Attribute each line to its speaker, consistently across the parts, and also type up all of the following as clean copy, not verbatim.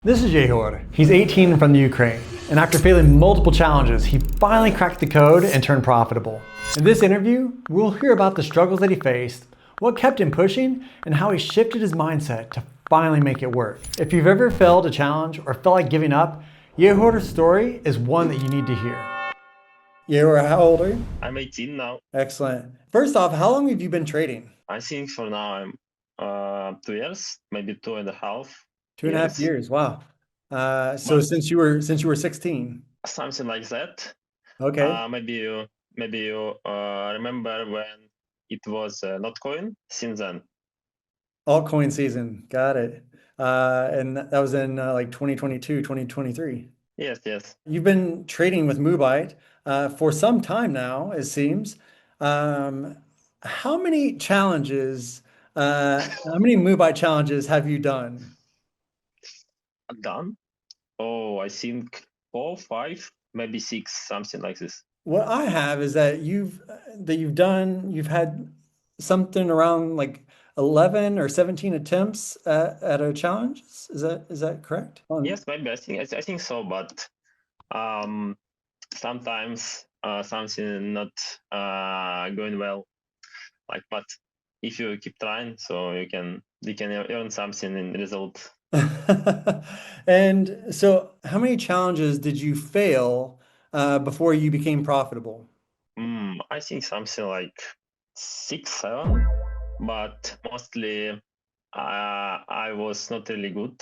Speaker 1: This is Yehor. He's 18 from the Ukraine, and after failing multiple challenges, he finally cracked the code and turned profitable. In this interview, we'll hear about the struggles that he faced, what kept him pushing, and how he shifted his mindset to finally make it work. If you've ever failed a challenge or felt like giving up, Yehor's story is one that you need to hear. Yehor, how old are you?
Speaker 2: I'm 18 now.
Speaker 1: Excellent. First off, how long have you been trading?
Speaker 2: I think for now I'm 2 years, maybe 2.5
Speaker 1: 2.5
Speaker 2: years,
Speaker 1: years. Wow. So
Speaker 2: but
Speaker 1: since you were 16.
Speaker 2: something like that.
Speaker 1: Okay.
Speaker 2: Maybe you remember when it was not coin. Since then,
Speaker 1: Altcoin season. Got it. And that was in like 2022, 2023.
Speaker 2: yes, yes.
Speaker 1: You've been trading with Mubite for some time now, it seems. Um, how many challenges, how many Mubite challenges have you done?
Speaker 2: Done. Oh, I think 4, 5, maybe 6, something like this.
Speaker 1: What I have is that you've had something around like 11 or 17 attempts at a challenge. Is that correct?
Speaker 2: Yes, maybe I think so, but um, sometimes something not going well. But if you keep trying, so you can earn something in result.
Speaker 1: And so, how many challenges did you fail before you became profitable?
Speaker 2: I think something like 6, 7, but mostly I was not really good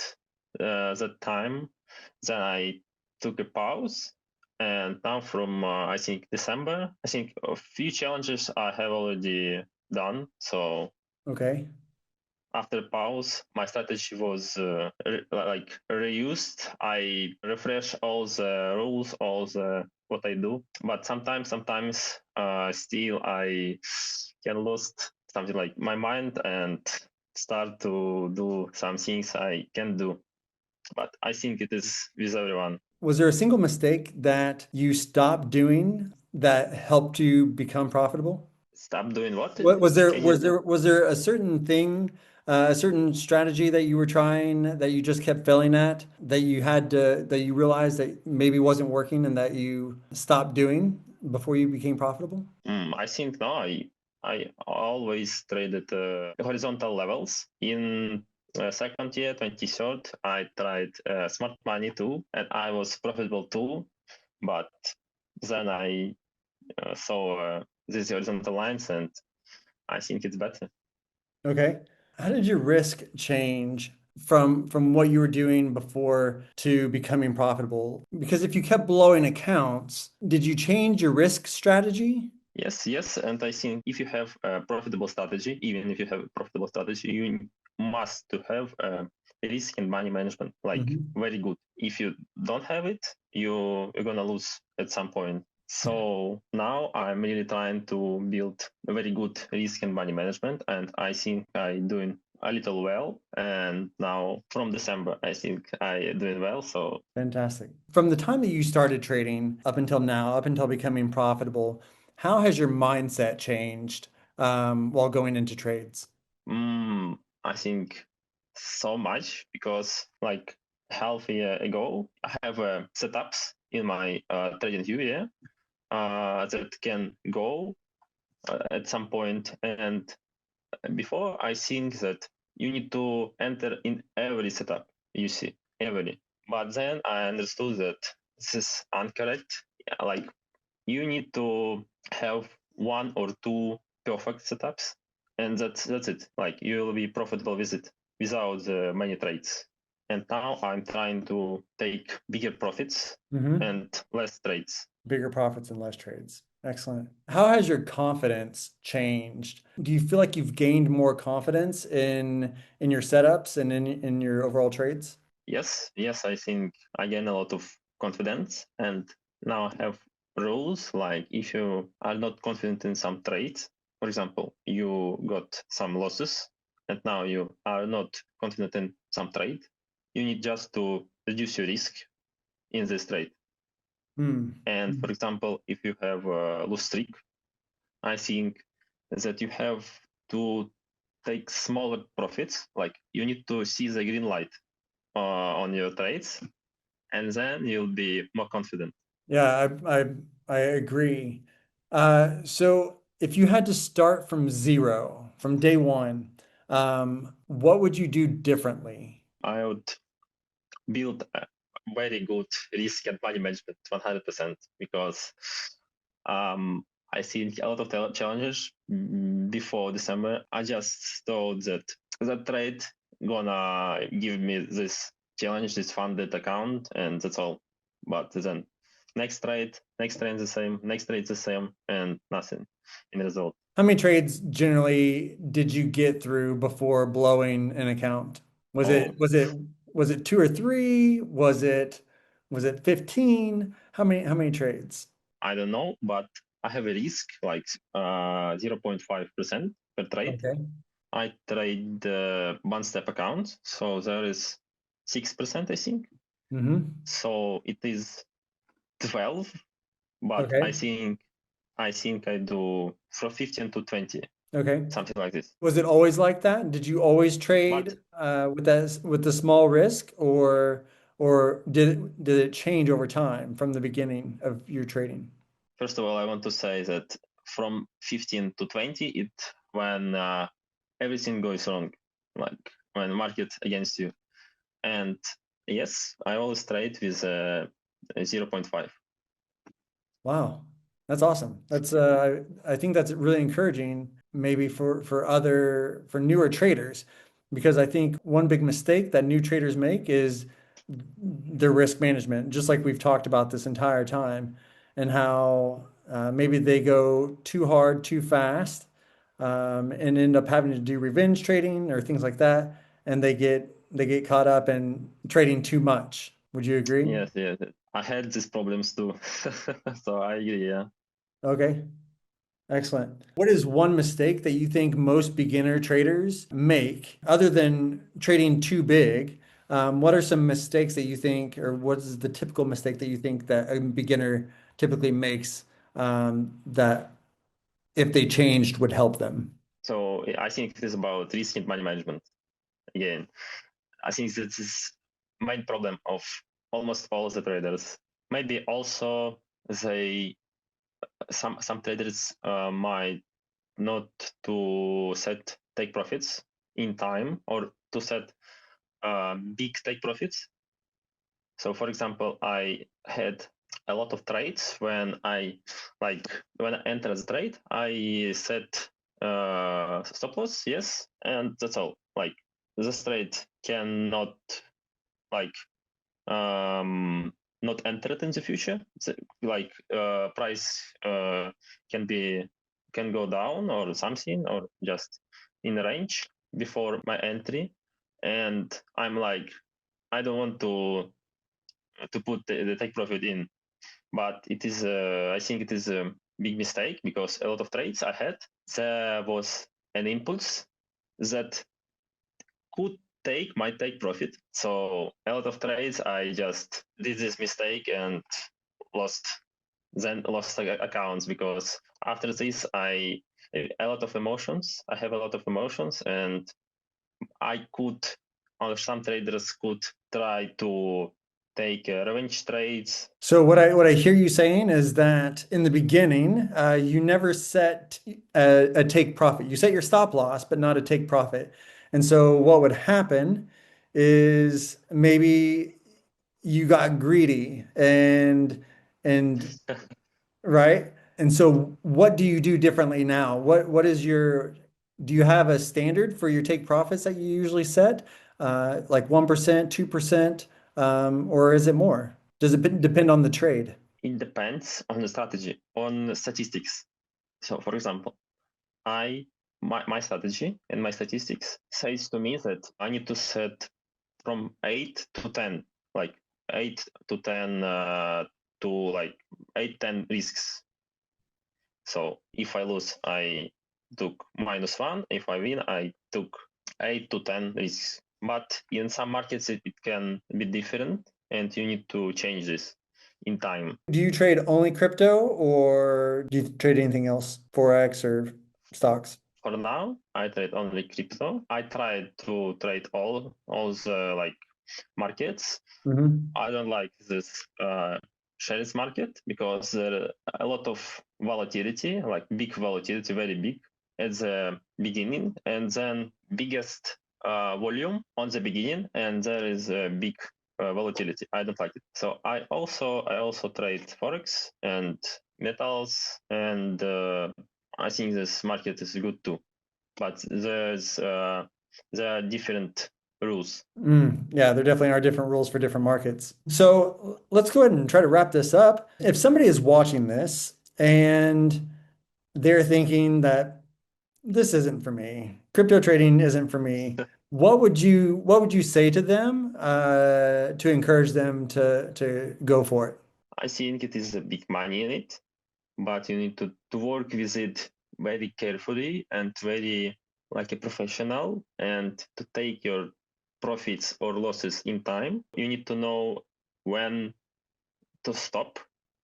Speaker 2: that time. Then I took a pause, and now from I think December, I think a few challenges I have already done. So
Speaker 1: Okay.
Speaker 2: after pause, my strategy was reused. I refresh all the rules, all the what I do, but sometimes still I can lost something like my mind and start to do some things I can do. But I think it is with everyone.
Speaker 1: Was there a single mistake that you stopped doing that helped you become profitable?
Speaker 2: Stop doing what?
Speaker 1: What was there
Speaker 2: Can you?
Speaker 1: was there a certain thing, a certain strategy that you were trying that you just kept failing at, that you realized that maybe wasn't working and that you stopped doing before you became profitable?
Speaker 2: I think no. I always traded horizontal levels. In second year, 23rd, I tried smart money too, and I was profitable too. But then I saw these horizontal lines, and I think it's better.
Speaker 1: Okay. How did your risk change from what you were doing before to becoming profitable? Because if you kept blowing accounts, did you change your risk strategy?
Speaker 2: Yes, yes, and I think if you have a profitable strategy, even if you have a profitable strategy, you must to have risk and money management like
Speaker 1: Mhm.
Speaker 2: very good. If you don't have it, you're gonna lose at some point.
Speaker 1: Yeah.
Speaker 2: So now I'm really trying to build a very good risk and money management, and I think I doing a little well. And now from December, I think I doing well. So
Speaker 1: Fantastic. From the time that you started trading up until now, up until becoming profitable, how has your mindset changed while going into trades?
Speaker 2: I think so much because like half a year ago, I have setups in my trading view, yeah, that can go at some point. And before, I think that you need to enter in every setup you see, every. But then I understood that this is incorrect. Yeah, like you need to have one or two perfect setups, and that's it. Like you will be profitable with it without many trades. And now I'm trying to take bigger profits
Speaker 1: Hmm.
Speaker 2: and less trades.
Speaker 1: Bigger profits and less trades. Excellent. How has your confidence changed? Do you feel like you've gained more confidence in your setups and in your overall trades?
Speaker 2: Yes, yes, I think I gain a lot of confidence, and now I have rules like if you are not confident in some trades, for example, you got some losses, and now you are not confident in some trade, you need just to reduce your risk in this trade.
Speaker 1: Hmm.
Speaker 2: And for example, if you have a loose streak, I think that you have to take smaller profits, like you need to see the green light on your trades, and then you'll be more confident.
Speaker 1: Yeah, I agree. So if you had to start from zero, from day one, what would you do differently?
Speaker 2: I would build a very good risk and money management 100% because I see a lot of challenges before December. I just thought that that trade gonna give me this challenge, this funded account, and that's all. But then next trade the same, next trade the same, and nothing in result.
Speaker 1: How many trades generally did you get through before blowing an account? Was
Speaker 2: Oh,
Speaker 1: it was it was it two or three? Was it 15? How many trades?
Speaker 2: I don't know, but I have a risk like 0.5% per trade.
Speaker 1: Okay.
Speaker 2: I trade the one step account, so there is 6%, I think.
Speaker 1: Mm-hmm.
Speaker 2: So it is 12, but
Speaker 1: Okay.
Speaker 2: I think I do from 15 to 20,
Speaker 1: Okay.
Speaker 2: something like this.
Speaker 1: Was it always like that? Did you always
Speaker 2: But
Speaker 1: trade with the small risk, or did it change over time from the beginning of your trading?
Speaker 2: first of all, I want to say that from 15 to 20, it when everything goes wrong, like when market against you. And yes, I always trade with 0.5.
Speaker 1: Wow, that's awesome. I think that's really encouraging, maybe for newer traders, because I think one big mistake that new traders make is their risk management, just like we've talked about this entire time, and how maybe they go too hard, too fast, and end up having to do revenge trading or things like that, and they get caught up in trading too much. Would you agree?
Speaker 2: Yes, yes. I had these problems too. So I agree, yeah.
Speaker 1: Okay. Excellent. What is one mistake that you think most beginner traders make, other than trading too big? What are some mistakes that you think, or what is the typical mistake that you think that a beginner typically makes, that if they changed would help them?
Speaker 2: So I think it is about risk and money management. Again, I think this is main problem of almost all the traders. Maybe also they some traders might not to set take profits in time or to set big take profits. So for example, I had a lot of trades when when I entered the trade, I set stop loss, yes, and that's all. Like this trade cannot like um, not enter it in the future. It's like price can go down or something or just in range before my entry, and I'm like I don't want to put the take profit in, but it is I think it is a big mistake because a lot of trades I had there was an impulse that could take profit. So a lot of trades I just did this mistake and lost lost accounts because after this I a lot of emotions. I have a lot of emotions and I could or some traders could try to take revenge trades.
Speaker 1: So what I hear you saying is that in the beginning, you never set a take profit. You set your stop loss, but not a take profit. And so what would happen is maybe you got greedy and right. And so what do you do differently now? What is your do you have a standard for your take profits that you usually set? Like 1%, 2%, or is it more? Does it depend on the trade?
Speaker 2: It depends on the strategy, on statistics. So for example, I my strategy and my statistics says to me that I need to set from 8 to 10, like 8 to 10 to like 8 10 risks. So if I lose, I took -1. If I win, I took 8 to 10 risks. But in some markets, it can be different, and you need to change this in time.
Speaker 1: Do you trade only crypto or do you trade anything else, Forex or stocks?
Speaker 2: For now, I trade only crypto. I tried to trade all the like markets.
Speaker 1: Hmm.
Speaker 2: I don't like this shares market because there are a lot of volatility, like big volatility, very big at the beginning, and then biggest volume on the beginning, and there is a big volatility. I don't like it. So I also trade forex and metals, and I think this market is good too. But there are different rules.
Speaker 1: Yeah, there definitely are different rules for different markets. So let's go ahead and try to wrap this up. If somebody is watching this and they're thinking that this isn't for me, crypto trading isn't for me, what would you say to them to encourage them to go for it?
Speaker 2: I think it is a big money in it, but you need to work with it very carefully and very like a professional, and to take your profits or losses in time. You need to know when to stop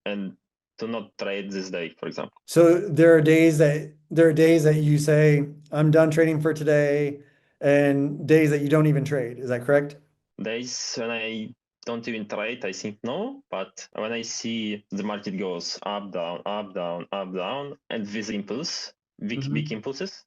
Speaker 2: and to not trade this day, for example.
Speaker 1: So there are days that you say, I'm done trading for today, and days that you don't even trade. Is that correct?
Speaker 2: Days when I don't even trade, I think no, but when I see the market goes up, down, up, down, up, down, and with impulse, big
Speaker 1: Mhm.
Speaker 2: impulses,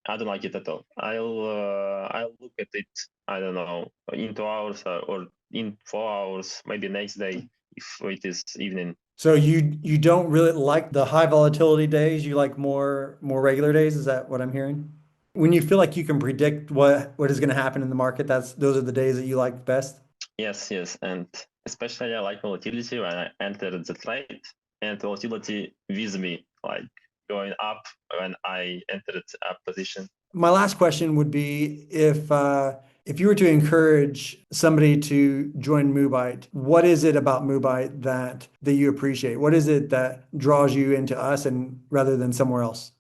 Speaker 2: I don't like it at all. I'll look at it. I don't know, in 2 hours, or in 4 hours, maybe next day if it is evening.
Speaker 1: So you don't really like the high volatility days, you like more regular days, is that what I'm hearing? When you feel like you can predict what is going to happen in the market, those are the days that you like best.
Speaker 2: Yes, yes, and especially I like volatility when I enter the trade, and volatility with me, like going up when I entered a position.
Speaker 1: My last question would be if you were to encourage somebody to join Mubite, what is it about Mubite that you appreciate? What is it that draws you into us and rather than somewhere else?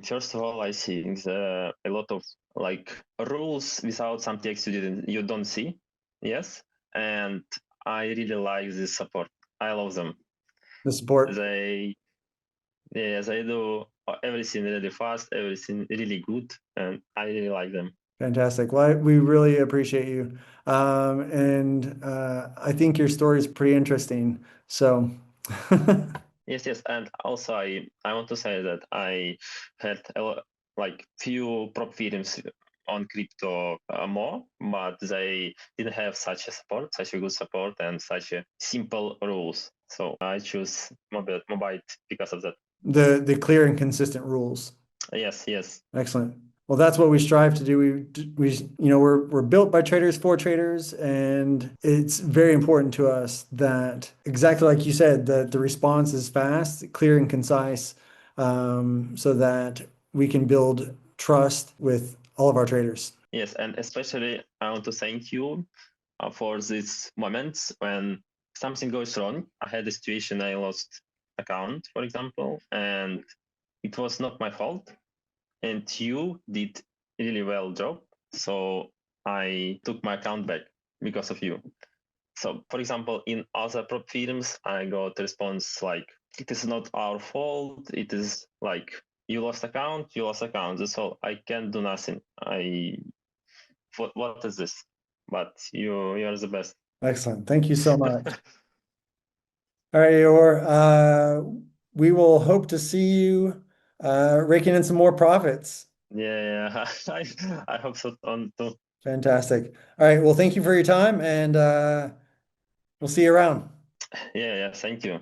Speaker 2: First of all, I think a lot of like rules without some text you don't see. Yes, and I really like this support. I love them.
Speaker 1: The support.
Speaker 2: They Yes, I do everything really fast, everything really good, and I really like them.
Speaker 1: Fantastic. Well, we really appreciate you. And I think your story is pretty interesting. So,
Speaker 2: Yes, yes, and also I want to say that I had like few prop firms on crypto more, but they didn't have such a support, such a good support, and such a simple rules. So I choose Mobite because of that.
Speaker 1: the clear and consistent rules.
Speaker 2: Yes, yes,
Speaker 1: Excellent. Well, that's what we strive to do. We're built by traders for traders, and it's very important to us that exactly like you said, that the response is fast, clear, and concise, so that we can build trust with all of our traders.
Speaker 2: yes, and especially I want to thank you for these moments when something goes wrong. I had a situation I lost account, for example, and it was not my fault. And you did really well job. So I took my account back because of you. So for example, in other prop firms, I got a response like, it is not our fault. It is like, you lost account, you lost account. That's all. I can't do nothing. What is this? But you are the best.
Speaker 1: Excellent. Thank you so much. All right, Yehor. We will hope to see you raking in some more profits.
Speaker 2: Yeah, I hope so on too.
Speaker 1: Fantastic. All right. Well, thank you for your time, and we'll see you around.
Speaker 2: Yeah, yeah. Thank you.